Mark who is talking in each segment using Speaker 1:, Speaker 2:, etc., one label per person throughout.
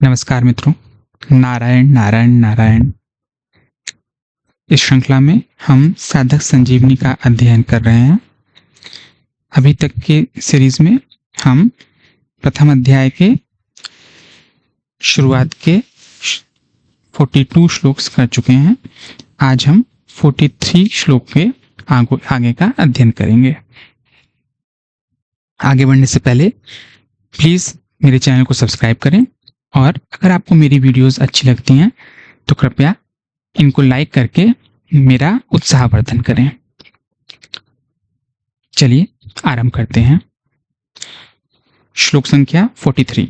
Speaker 1: नमस्कार मित्रों। नारायण नारायण नारायण। इस श्रृंखला में हम साधक संजीवनी का अध्ययन कर रहे हैं। अभी तक के सीरीज में हम प्रथम अध्याय के शुरुआत के 42 श्लोक कर चुके हैं। आज हम 43 श्लोक के आगे का अध्ययन करेंगे। आगे बढ़ने से पहले प्लीज मेरे चैनल को सब्सक्राइब करें और अगर आपको मेरी वीडियोस अच्छी लगती हैं तो कृपया इनको लाइक करके मेरा उत्साहवर्धन करें। चलिए आरंभ करते हैं। श्लोक संख्या 43।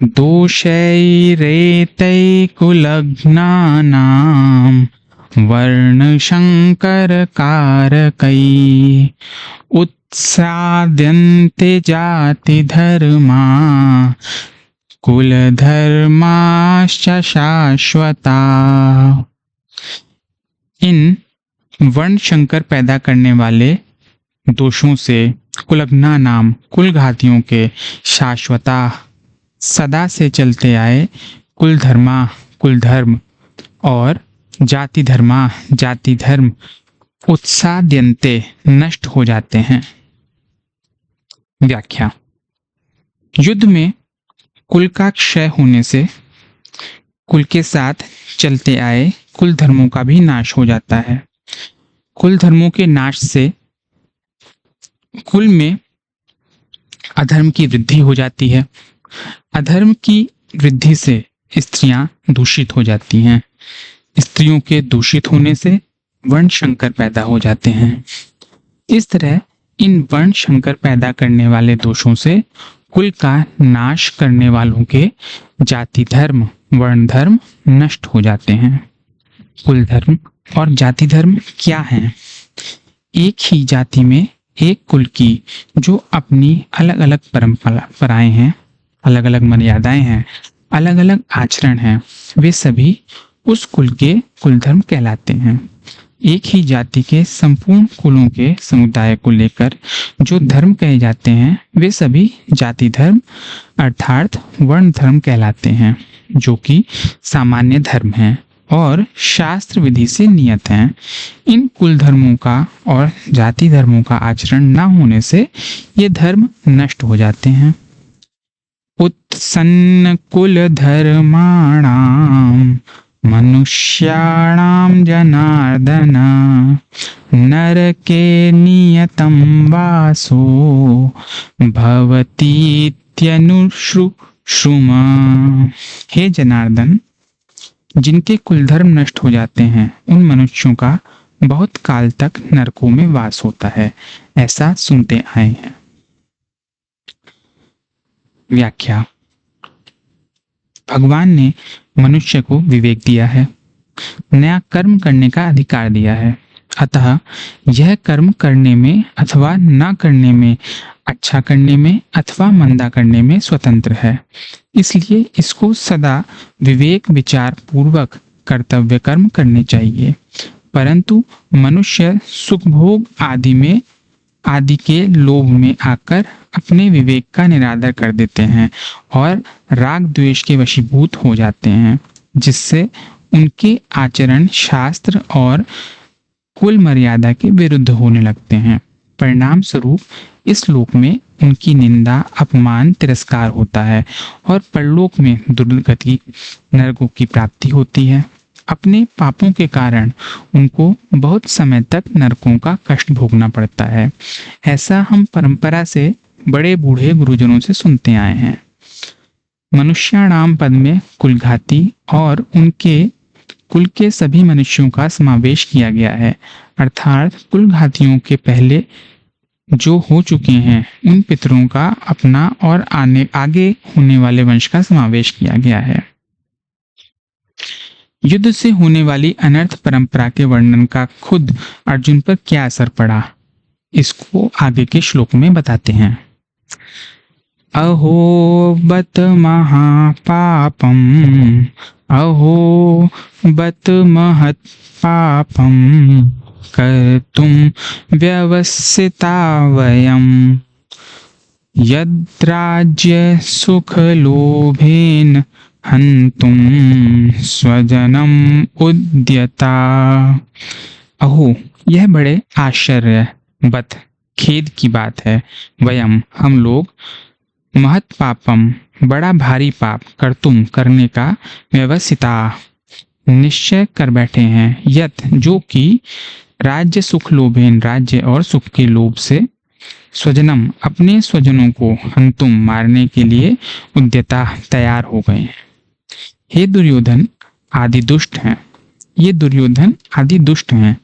Speaker 1: दोषैरेतैकुलघ्नानां वर्णशङ्करकारकै उत्साद्यन्ते जातिधर्मा कुलधर्माश्च शाश्वता। इन वर्ण शंकर पैदा करने वाले दोषों से कुलघ्ना नाम कुल घातियों के शाश्वता सदा से चलते आए कुल धर्म और जाति धर्म उत्साद्यन्ते नष्ट हो जाते हैं। व्याख्या। युद्ध में कुल का क्षय होने से कुल के साथ चलते आए कुल धर्मों का भी नाश हो जाता है। कुल धर्मों के नाश से कुल में अधर्म की वृद्धि हो जाती है। अधर्म की वृद्धि से स्त्रियां दूषित हो जाती हैं। स्त्रियों के दूषित होने से वर्ण शंकर पैदा हो जाते हैं। इस तरह इन वर्ण शंकर पैदा करने वाले दोषों से कुल का नाश करने वालों के जाति धर्म वर्ण धर्म नष्ट हो जाते हैं। कुल धर्म और जाति धर्म क्या हैं? एक ही जाति में एक कुल की जो अपनी अलग अलग परंपराएं हैं, अलग अलग मर्यादाएं हैं, अलग अलग आचरण हैं, वे सभी उस कुल के कुल धर्म कहलाते हैं। एक ही जाति के संपूर्ण कुलों के समुदाय को लेकर जो धर्म कहे जाते हैं वे सभी जाति धर्म अर्थात वर्ण धर्म कहलाते हैं, जो कि सामान्य धर्म हैं और शास्त्र विधि से नियत हैं। इन कुल धर्मों का और जाति धर्मों का आचरण न होने से ये धर्म नष्ट हो जाते हैं। उत्सन्न कुल धर्माणाम मनुष्याणां जनार्दन नरके नियतं वासो भवतीत्यनुश्रुम। हे जनार्दन, जिनके कुल धर्म नष्ट हो जाते हैं उन मनुष्यों का बहुत काल तक नरकों में वास होता है, ऐसा सुनते आए हैं। व्याख्या। भगवान ने मनुष्य को विवेक दिया है, नया कर्म करने का अधिकार दिया है। अतः यह कर्म करने में अथवा न करने में, अच्छा करने में अथवा मंदा करने में स्वतंत्र है। इसलिए इसको सदा विवेक विचार पूर्वक कर्तव्य कर्म करने चाहिए। परंतु मनुष्य सुख भोग आदि के लोभ में आकर अपने विवेक का निरादर कर देते हैं और राग द्वेष के वशीभूत हो जाते हैं, जिससे उनके आचरण शास्त्र और कुल मर्यादा के विरुद्ध होने लगते हैं। परिणाम स्वरूप इस लोक में उनकी निंदा अपमान तिरस्कार होता है और परलोक में दुर्गति नरकों की प्राप्ति होती है। अपने पापों के कारण उनको बहुत समय तक नरकों का कष्ट भोगना पड़ता है। ऐसा हम परंपरा से बड़े बूढ़े गुरुजनों से सुनते आए हैं। मनुष्याणाम पद में कुलघाती और उनके कुल के सभी मनुष्यों का समावेश किया गया है, अर्थात कुलघातियों के पहले जो हो चुके हैं उन पितरों का अपना और आगे होने वाले वंश का समावेश किया गया है। युद्ध से होने वाली अनर्थ परंपरा के वर्णन का खुद अर्जुन पर क्या असर पड़ा, इसको आगे के श्लोक में बताते हैं। अहो बत महापापम अहो बत महत् पापम कर्तुम व्यवसिता वयम् यद्राज्य सुख लोभेन हन्तुम स्वजनम उद्यता। अहो, यह बड़े आश्चर्य बत खेद की बात है। वयम हम लोग महत पापम बड़ा भारी पाप कर्तुम करने का व्यवसिता निश्चय कर बैठे हैं। यत जो कि राज्य सुख लोभेन राज्य और सुख के लोभ से स्वजनम अपने स्वजनों को हंतुम मारने के लिए उद्यता तैयार हो गए हैं। हे दुर्योधन आदि दुष्ट हैं। ये दुर्योधन आदि दुष्ट हैं।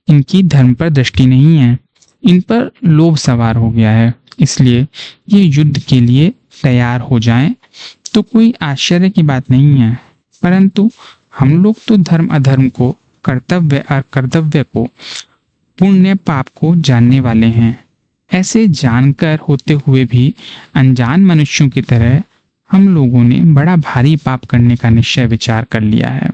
Speaker 1: इनकी धर्म पर दृष्टि नहीं है, इन पर लोभ सवार हो गया है, इसलिए ये युद्ध के लिए तैयार हो जाएं तो कोई आश्चर्य की बात नहीं है। परंतु हम लोग तो धर्म अधर्म को, कर्तव्य अकर्तव्य को, पुण्य पाप को जानने वाले हैं। ऐसे जानकर होते हुए भी अनजान मनुष्यों की तरह हम लोगों ने बड़ा भारी पाप करने का निश्चय विचार कर लिया है।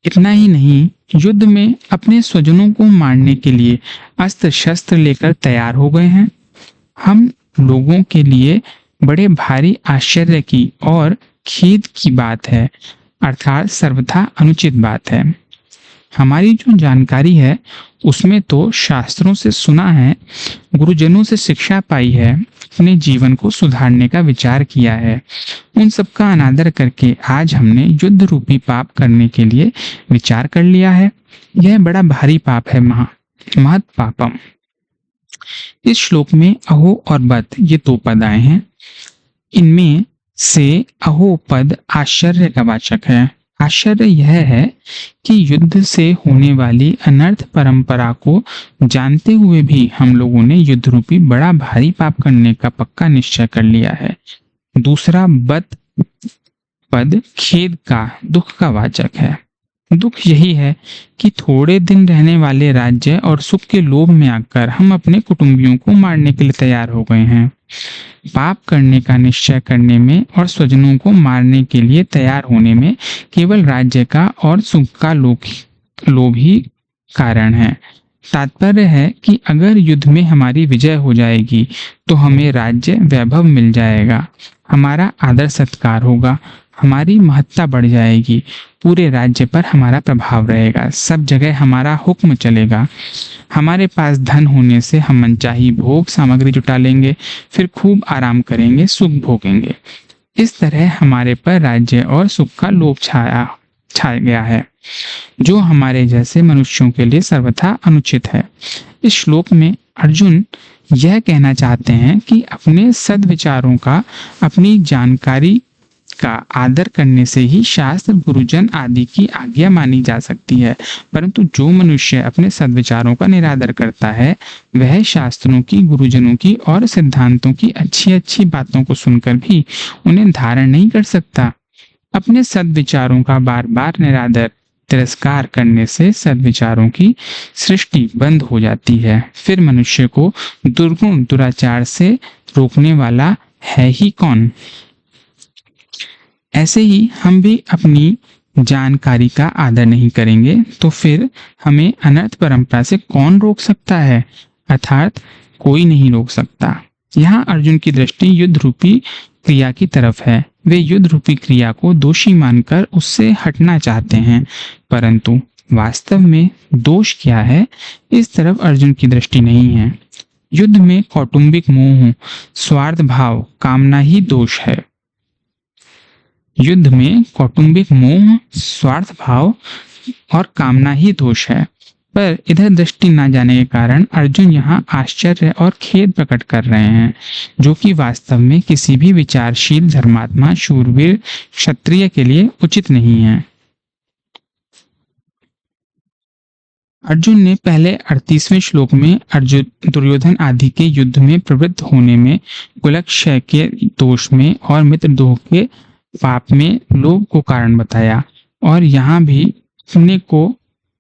Speaker 1: इतना ही नहीं, युद्ध में अपने स्वजनों को मारने के लिए अस्त्र शस्त्र लेकर तैयार हो गए हैं। हम लोगों के लिए बड़े भारी आश्चर्य की और खेद की बात है, अर्थात सर्वथा अनुचित बात है। हमारी जो जानकारी है उसमें तो शास्त्रों से सुना है, गुरुजनों से शिक्षा पाई है, अपने जीवन को सुधारने का विचार किया है, उन सब का अनादर करके आज हमने युद्ध रूपी पाप करने के लिए विचार कर लिया है। यह बड़ा भारी पाप है, महत पापम। इस श्लोक में अहो और बत ये दो पद आए हैं। इनमें से अहो पद आश्चर्य का वाचक है। आश्चर्य यह है कि युद्ध से होने वाली अनर्थ परंपरा को जानते हुए भी हम लोगों ने युद्ध रूपी बड़ा भारी पाप करने का पक्का निश्चय कर लिया है। दूसरा बत पद खेद का, दुख का वाचक है। दुख यही है कि थोड़े दिन रहने वाले राज्य और सुख के लोभ में आकर हम अपने कुटुंबियों को मारने के लिए तैयार हो गए हैं। पाप करने का निश्चय करने में और स्वजनों को मारने के लिए तैयार होने में केवल राज्य का और सुख का लोभ ही कारण है। तात्पर्य है कि अगर युद्ध में हमारी विजय हो जाएगी तो हमें राज्य वैभव मिल जाएगा, हमारा आदर सत्कार होगा, हमारी महत्ता बढ़ जाएगी, पूरे राज्य पर हमारा प्रभाव रहेगा, सब जगह हमारा हुक्म चलेगा। हमारे पास धन होने से हम मनचाही भोग सामग्री जुटा लेंगे, फिर खूब आराम करेंगे, सुख भोगेंगे। इस तरह हमारे पर राज्य और सुख का लोभ छा गया है, जो हमारे जैसे मनुष्यों के लिए सर्वथा अनुचित है। इस श्लोक में अर्जुन यह कहना चाहते हैं कि अपने सद्विचारों का, अपनी जानकारी का आदर करने से ही शास्त्र, गुरुजन आदि की आज्ञा मानी जा सकती है, परंतु जो मनुष्य अपने सद्विचारों का निरादर करता है वह शास्त्रों की, गुरुजनों की और सिद्धांतों की अच्छी अच्छी बातों को सुनकर भी उन्हें धारण नहीं कर सकता। अपने सद्विचारों का बार बार निरादर, तिरस्कार करने से सद्विचारों की सृष्टि बंद हो जाती है। फिर मनुष्य को दुर्गुण दुराचार से रोकने वाला है ही कौन। ऐसे ही हम भी अपनी जानकारी का आदर नहीं करेंगे तो फिर हमें अनर्थ परंपरा से कौन रोक सकता है, अर्थात कोई नहीं रोक सकता। यहाँ अर्जुन की दृष्टि युद्ध रूपी क्रिया की तरफ है। वे युद्ध रूपी क्रिया को दोषी मानकर उससे हटना चाहते हैं, परंतु वास्तव में दोष क्या है, इस तरफ अर्जुन की दृष्टि नहीं है। युद्ध में कौटुंबिक मोह, स्वार्थ भाव, कामना ही दोष है। युद्ध में कौटुंबिक मोह, स्वार्थ भाव और कामना ही दोष है, पर इधर दृष्टि न जाने के कारण अर्जुन यहाँ आश्चर्य और खेद प्रकट कर रहे हैं, जो कि वास्तव में किसी भी विचारशील धर्मात्मा, शूरवीर, क्षत्रिय के लिए उचित नहीं है। अर्जुन ने पहले 38वें श्लोक में अर्जुन दुर्योधन आदि के युद्ध में प्रवृत्त होने में, कुलक्षय के दोष में और मित्रद्रोह के पाप में लोभ को कारण बताया, और यहाँ भी अपने को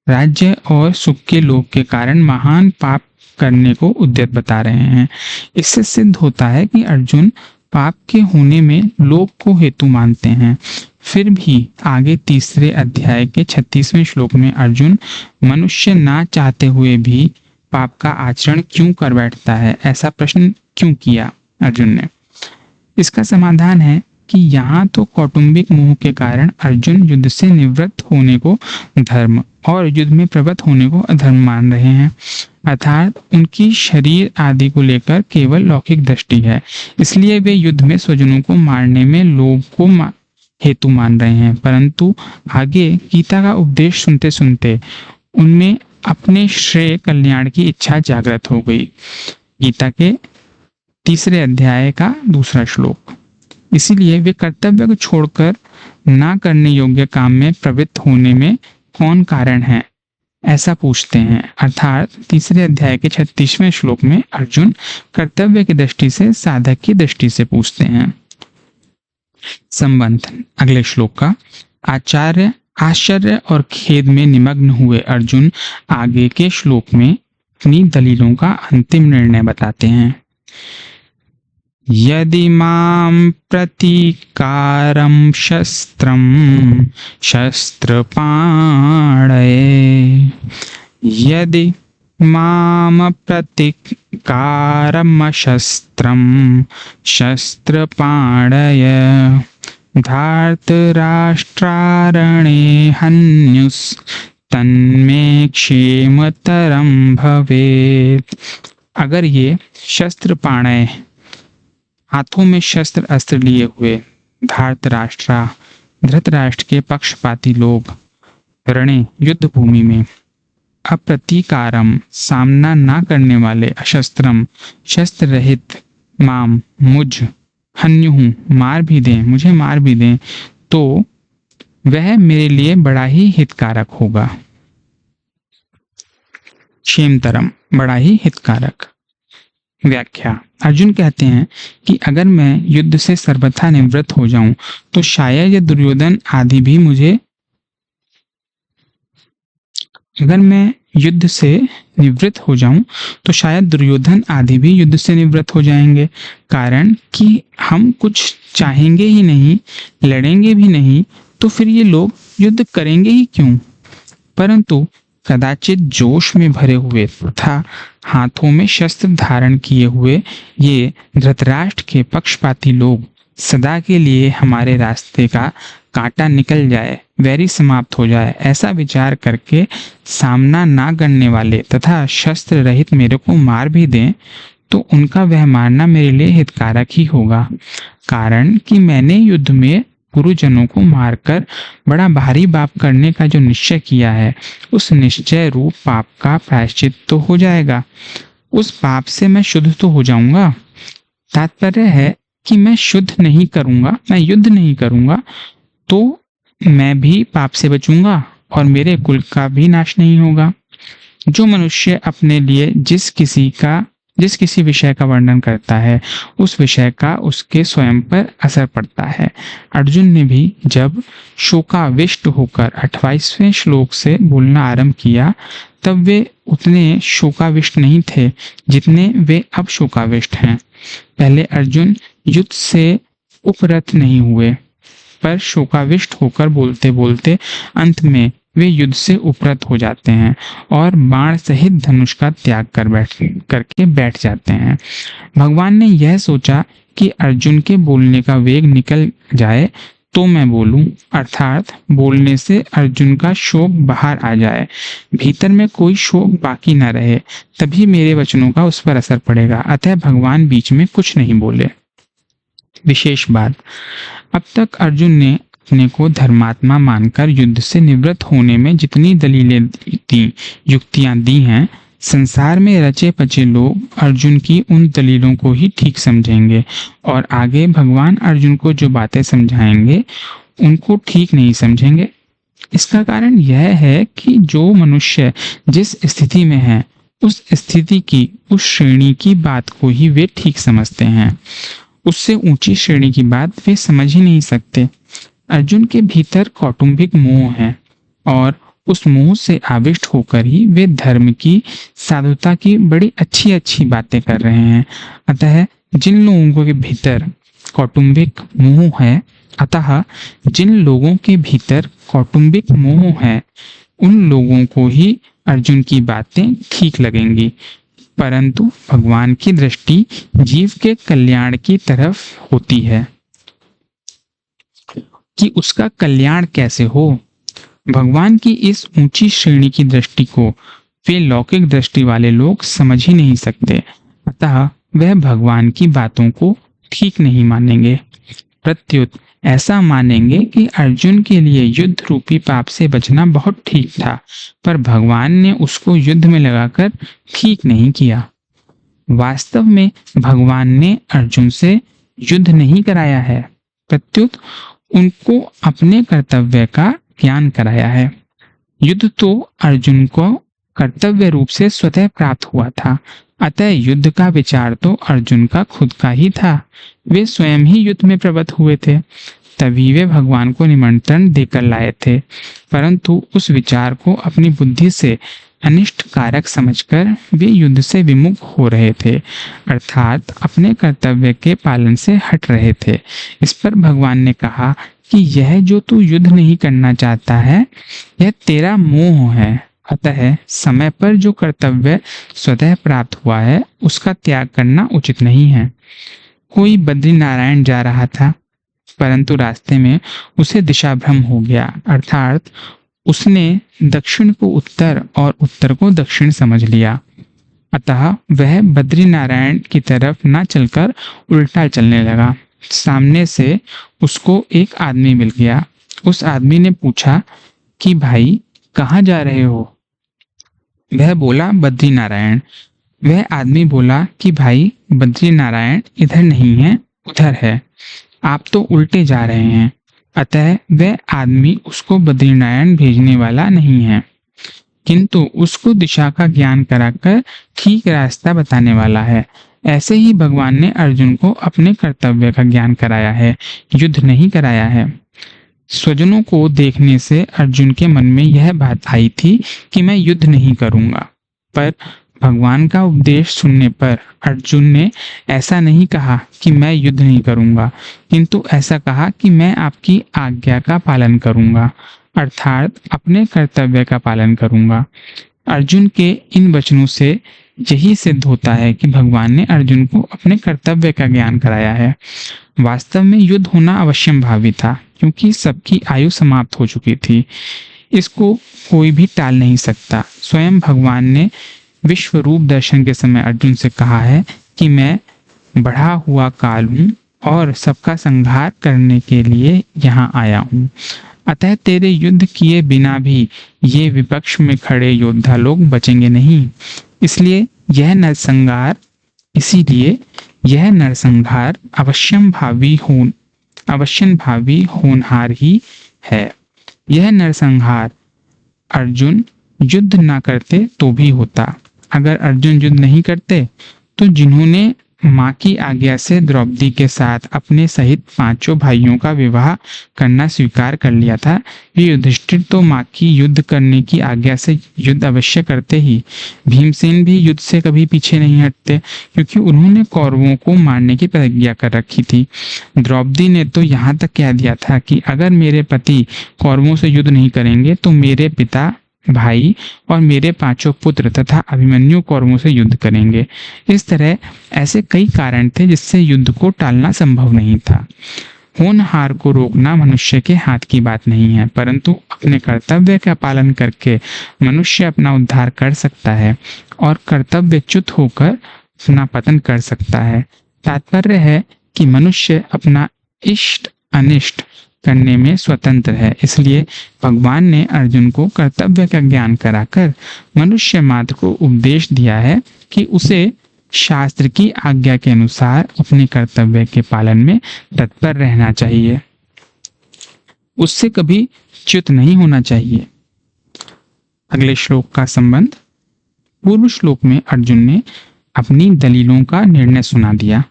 Speaker 1: राज्य और सुख के लोभ के कारण महान पाप करने को उद्यत बता रहे हैं। इससे सिद्ध होता है कि अर्जुन पाप के होने में लोभ को हेतु मानते हैं। फिर भी आगे तीसरे अध्याय के 36वें श्लोक में अर्जुन मनुष्य ना चाहते हुए भी पाप का आचरण क्यों कर बैठता है, ऐसा प्रश्न क्यों किया। अर्जुन ने। इसका समाधान है कि यहाँ तो कौटुंबिक मोह के कारण अर्जुन युद्ध से निवृत्त होने को धर्म और युद्ध में प्रवृत्त होने को अधर्म मान रहे हैं, अर्थात उनकी शरीर आदि को लेकर केवल लौकिक दृष्टि है, इसलिए वे युद्ध में स्वजनों को मारने में लोभ को हेतु मान रहे हैं। परंतु आगे गीता का उपदेश सुनते सुनते उनमें अपने श्रेय कल्याण की इच्छा जागृत हो गई। गीता के 3 अध्याय का 2 श्लोक। इसीलिए वे कर्तव्य को छोड़कर ना करने योग्य काम में प्रवृत्त होने में कौन कारण है, ऐसा पूछते हैं। अर्थात 3 अध्याय के 36वें श्लोक में अर्जुन कर्तव्य की दृष्टि से साधक की दृष्टि से पूछते हैं। संबंध अगले श्लोक का। आश्चर्य और खेद में निमग्न हुए अर्जुन आगे के श्लोक में अपनी दलीलों का अंतिम निर्णय बताते हैं। यदि मां प्रतीकारं शस्त्रं शस्त्रपाणये, यदि मां प्रतीकारं शस्त्रं शस्त्रपाणय, धार्तराष्ट्रारणे हन्युस्तन्मे क्षेमतरं भवेत्। अगर ये शस्त्रपाणय हाथों में शस्त्र अस्त्र लिए हुए धृतराष्ट्र के पक्षपाती लोग रणे युद्ध भूमि में अप्रतीकारम सामना ना करने वाले, अशस्त्रम शस्त्र रहित, माम मुझ, हन्युहु मुझे मार भी दें तो वह मेरे लिए बड़ा ही हितकारक होगा। क्षेमतरम बड़ा ही हितकारक। व्याख्या। अर्जुन कहते हैं कि अगर मैं युद्ध से सर्वथा निवृत्त हो जाऊं तो शायद ये दुर्योधन आदि भी मुझे युद्ध से निवृत्त हो जाएंगे। कारण कि हम कुछ चाहेंगे ही नहीं, लड़ेंगे भी नहीं, तो फिर ये लोग युद्ध करेंगे ही क्यों? परंतु कदाचित जोश में भरे हुए तथा हाथों में शस्त्र धारण किए हुए ये धृतराष्ट्र के पक्षपाती लोग सदा के लिए हमारे रास्ते का कांटा निकल जाए, वैरी समाप्त हो जाए, ऐसा विचार करके सामना ना करने वाले तथा शस्त्र रहित मेरे को मार भी दें तो उनका वह मारना मेरे लिए हितकारक ही होगा। कारण कि मैंने युद्ध में गुरुजनों को मारकर बड़ा भारी पाप करने का जो निश्चय किया है, उस निश्चय रूप पाप का प्रायश्चित तो हो जाएगा, उस पाप से मैं शुद्ध तो हो जाऊंगा। तात्पर्य है कि मैं युद्ध नहीं करूंगा तो मैं भी पाप से बचूंगा और मेरे कुल का भी नाश नहीं होगा। जो मनुष्य अपने लिए जिस किसी विषय का वर्णन करता है, उस विषय का उसके स्वयं पर असर पड़ता है। अर्जुन ने भी जब शोकाविष्ट होकर 28वें श्लोक से बोलना आरंभ किया, तब वे उतने शोकाविष्ट नहीं थे जितने वे अब शोकाविष्ट हैं। पहले अर्जुन युद्ध से उपरत नहीं हुए, पर शोकाविष्ट होकर बोलते बोलते अंत में वे युद्ध से उपरत हो जाते हैं और बाण सहित धनुष का त्याग करके बैठ जाते हैं। भगवान ने यह सोचा कि अर्जुन के बोलने का वेग निकल जाए तो मैं बोलूं, अर्थात बोलने से अर्जुन का शोक बाहर आ जाए, भीतर में कोई शोक बाकी न रहे, तभी मेरे वचनों का उस पर असर पड़ेगा। अतः भगवान बीच में कुछ नहीं बोले। विशेष बात, अब तक अर्जुन ने अपने को धर्मात्मा मानकर युद्ध से निवृत्त होने में जितनी दलीलें दी, युक्तियां दी हैं, संसार में रचे पचे लोग अर्जुन की उन दलीलों को ही ठीक समझेंगे और आगे भगवान अर्जुन को जो बातें समझाएंगे उनको ठीक नहीं समझेंगे। इसका कारण यह है कि जो मनुष्य जिस स्थिति में है, उस स्थिति की, उस श्रेणी की बात को ही वे ठीक समझते हैं, उससे ऊंची श्रेणी की बात वे समझ ही नहीं सकते। अर्जुन के भीतर कौटुंबिक मोह है और उस मोह से आविष्ट होकर ही वे धर्म की, साधुता की बड़ी अच्छी अच्छी बातें कर रहे हैं। अतः जिन लोगों के भीतर कौटुंबिक मोह है, उन लोगों को ही अर्जुन की बातें ठीक लगेंगी। परंतु भगवान की दृष्टि जीव के कल्याण की तरफ होती है कि उसका कल्याण कैसे हो। भगवान की इस ऊंची श्रेणी की दृष्टि को वे लौकिक दृष्टि वाले लोग समझ ही नहीं सकते, अतः वह भगवान की बातों को ठीक नहीं मानेंगे। प्रत्युत ऐसा मानेंगे कि अर्जुन के लिए युद्ध रूपी पाप से बचना बहुत ठीक था, पर भगवान ने उसको युद्ध में लगाकर ठीक नहीं किया। वास्तव में भगवान ने अर्जुन से युद्ध नहीं कराया है, प्रत्युत उनको अपने कर्तव्य का ज्ञान कराया है। युद्ध तो अर्जुन को कर्तव्य रूप से स्वतः प्राप्त हुआ था, अतः युद्ध का विचार तो अर्जुन का खुद का ही था। वे स्वयं ही युद्ध में प्रवृत्त हुए थे, तभी वे भगवान को निमंत्रण देकर लाए थे, परंतु उस विचार को अपनी बुद्धि से अनिष्ट कारक समझकर वे युद्ध से विमुख हो रहे थे, अर्थात अपने कर्तव्य के पालन से हट रहे थे। इस पर भगवान ने कहा कि यह जो तू युद्ध नहीं करना चाहता है, यह तेरा मोह है। अतः समय पर जो कर्तव्य स्वतः प्राप्त हुआ है, उसका त्याग करना उचित नहीं है। कोई बद्रीनारायण जा रहा था, परंतु रास्ते में उसे दिशा भ्रम हो गया, अर्थात उसने दक्षिण को उत्तर और उत्तर को दक्षिण समझ लिया। अतः वह बद्रीनारायण की तरफ न चलकर उल्टा चलने लगा। सामने से उसको एक आदमी मिल गया। उस आदमी ने पूछा कि भाई कहाँ जा रहे हो? वह बोला बद्रीनारायण। वह आदमी बोला कि भाई बद्रीनारायण इधर नहीं है, उधर है, आप तो उल्टे जा रहे हैं। अतः वह आदमी उसको बद्रीनारायण भेजने वाला नहीं है, किंतु उसको दिशा का ज्ञान कराकर ठीक रास्ता बताने वाला है। ऐसे ही भगवान ने अर्जुन को अपने कर्तव्य का ज्ञान कराया है, युद्ध नहीं कराया है। स्वजनों को देखने से अर्जुन के मन में यह बात आई थी कि मैं युद्ध नहीं करूंगा, पर भगवान का उपदेश सुनने पर अर्जुन ने ऐसा नहीं कहा कि मैं युद्ध नहीं करूंगा, किंतु ऐसा कहा कि मैं आपकी आज्ञा का पालन करूंगा, अर्थात अपने कर्तव्य का पालन करूंगा। अर्जुन के इन वचनों से यही सिद्ध होता है कि भगवान ने अर्जुन को अपने कर्तव्य का ज्ञान कराया है। वास्तव में युद्ध होना अवश्यंभावी था, क्योंकि सबकी आयु समाप्त हो चुकी थी। इसको कोई भी टाल नहीं सकता। स्वयं भगवान ने विश्व रूप दर्शन के समय अर्जुन से कहा है कि मैं बढ़ा हुआ काल हूँ और सबका संहार करने के लिए यहाँ आया हूँ। अतः तेरे युद्ध किए बिना भी ये विपक्ष में खड़े योद्धा लोग बचेंगे नहीं। इसीलिए यह नरसंहार अवश्यंभावी होनहार ही है। यह नरसंहार अर्जुन युद्ध ना करते तो भी होता। अगर अर्जुन युद्ध नहीं करते तो जिन्होंने माँ की आज्ञा से द्रौपदी के साथ अपने सहित 5 भाइयों का विवाह करना स्वीकार कर लिया था, वे युधिष्ठिर तो माँ की युद्ध करने की आज्ञा से युद्ध अवश्य करते ही। भीमसेन भी युद्ध से कभी पीछे नहीं हटते, क्योंकि उन्होंने कौरवों को मारने की प्रतिज्ञा कर रखी थी। द्रौपदी ने तो यहाँ तक कह दिया था कि अगर मेरे पति कौरवों से युद्ध नहीं करेंगे तो मेरे पिता, भाई और मेरे 5 पुत्र तथा अभिमन्यु कौरवों से युद्ध करेंगे। इस तरह ऐसे कई कारण थे जिससे युद्ध को टालना संभव नहीं था। होनहार को रोकना मनुष्य के हाथ की बात नहीं है, परंतु अपने कर्तव्य का पालन करके मनुष्य अपना उद्धार कर सकता है और कर्तव्यच्युत होकर अपना पतन कर सकता है। तात्पर्य है कि मनुष्य अपना इष्ट अनिष्ट करने में स्वतंत्र है। इसलिए भगवान ने अर्जुन को कर्तव्य का ज्ञान कराकर मनुष्य मात्र को उपदेश दिया है कि उसे शास्त्र की आज्ञा के अनुसार अपने कर्तव्य के पालन में तत्पर रहना चाहिए, उससे कभी च्युत नहीं होना चाहिए। अगले श्लोक का संबंध। पूर्व श्लोक में अर्जुन ने अपनी दलीलों का निर्णय सुना दिया।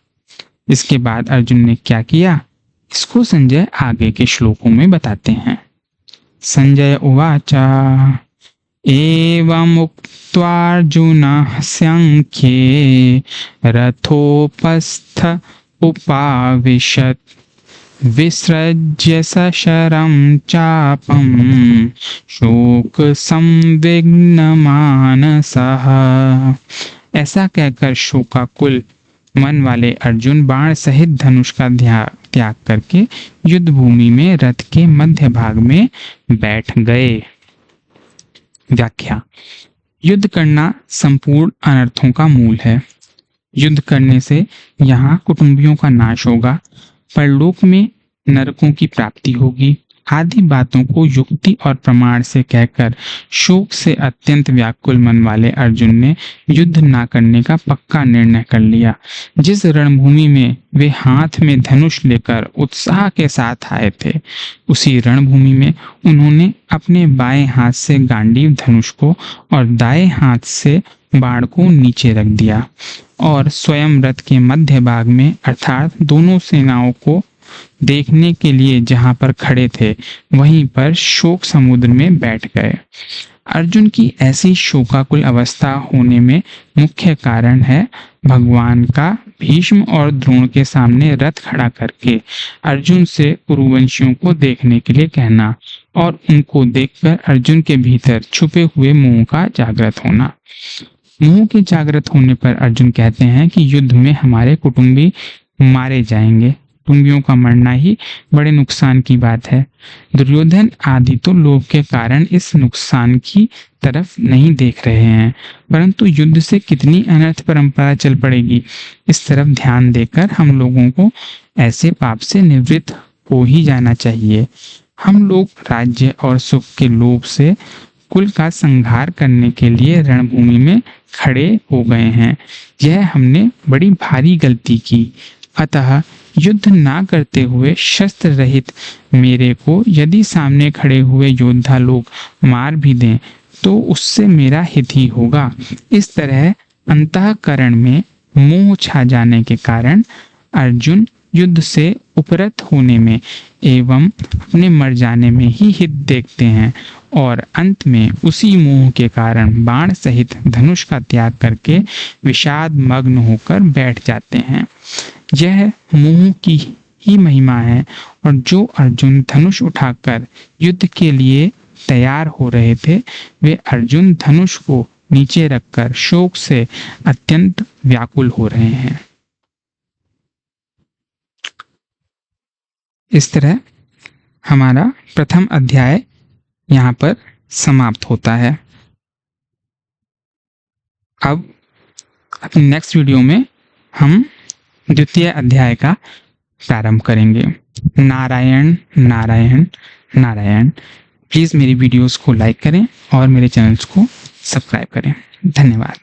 Speaker 1: इसके बाद अर्जुन ने क्या किया, इसको संजय आगे के श्लोकों में बताते हैं। संजय उवाच एवमुक्त्वार्जुनः संख्ये रथोपस्थ उपाविशत् विसृज्य सशरं चापं शोकसंविघ्नमानसः। ऐसा कहकर शोकाकुल मन वाले अर्जुन बाण सहित धनुष का त्याग करके युद्ध भूमि में रथ के मध्य भाग में बैठ गए। व्याख्या। युद्ध करना संपूर्ण अनर्थों का मूल है। युद्ध करने से यहाँ कुटुंबियों का नाश होगा, परलोक में नरकों की प्राप्ति होगी आदि बातों को युक्ति और प्रमाण से कहकर शोक से अत्यंत व्याकुल मन वाले अर्जुन ने युद्ध न करने का पक्का निर्णय कर लिया। जिस रणभूमि में वे हाथ में धनुष लेकर उत्साह के साथ आए थे, उसी रणभूमि में उन्होंने अपने बाएं हाथ से गांडीव धनुष को और दाएं हाथ से बाण को नीचे रख दिया और स्वयं रथ के मध्य भाग में अर्थात दोनों सेनाओं को देखने के लिए जहां पर खड़े थे वहीं पर शोक समुद्र में बैठ गए। अर्जुन की ऐसी शोकाकुल अवस्था होने में मुख्य कारण है भगवान का भीष्म और द्रोण के सामने रथ खड़ा करके अर्जुन से कुरुवंशियों को देखने के लिए कहना और उनको देखकर अर्जुन के भीतर छुपे हुए मोह का जागृत होना। मोह के जागृत होने पर अर्जुन कहते हैं कि युद्ध में हमारे कुटुंबी मारे जाएंगे। कुटुंबियों का मरना ही बड़े नुकसान की बात है। दुर्योधन आदि तो लोभ के कारण इस नुकसान की तरफ नहीं देख रहे हैं, परंतु युद्ध से कितनी अनर्थ परंपरा चल पड़ेगी, इस तरफ ध्यान देकर हम लोगों को ऐसे पाप से निवृत्त हो ही जाना चाहिए। हम लोग राज्य और सुख के लोभ से कुल का संहार करने के लिए रणभूमि में खड़े हो गए हैं। यह हमने बड़ी भारी गलती की। अतः युद्ध ना करते हुए शस्त्र रहित मेरे को यदि सामने खड़े हुए योद्धा लोग मार भी दें तो उससे मेरा हित ही होगा। इस तरह अंतःकरण में मोह छा जाने के कारण अर्जुन युद्ध से उपरत होने में एवं अपने मर जाने में ही हित देखते हैं और अंत में उसी मोह के कारण बाण सहित धनुष का त्याग करके विषाद मग्न होकर बैठ जाते हैं। यह मोह की ही महिमा है और जो अर्जुन धनुष उठाकर युद्ध के लिए तैयार हो रहे थे, वे अर्जुन धनुष को नीचे रखकर शोक से अत्यंत व्याकुल हो रहे हैं। इस तरह हमारा प्रथम अध्याय यहाँ पर समाप्त होता है। अब अपनी नेक्स्ट वीडियो में हम द्वितीय अध्याय का प्रारंभ करेंगे। नारायण नारायण नारायण। प्लीज़ मेरी वीडियोस को लाइक करें और मेरे चैनल्स को सब्सक्राइब करें। धन्यवाद।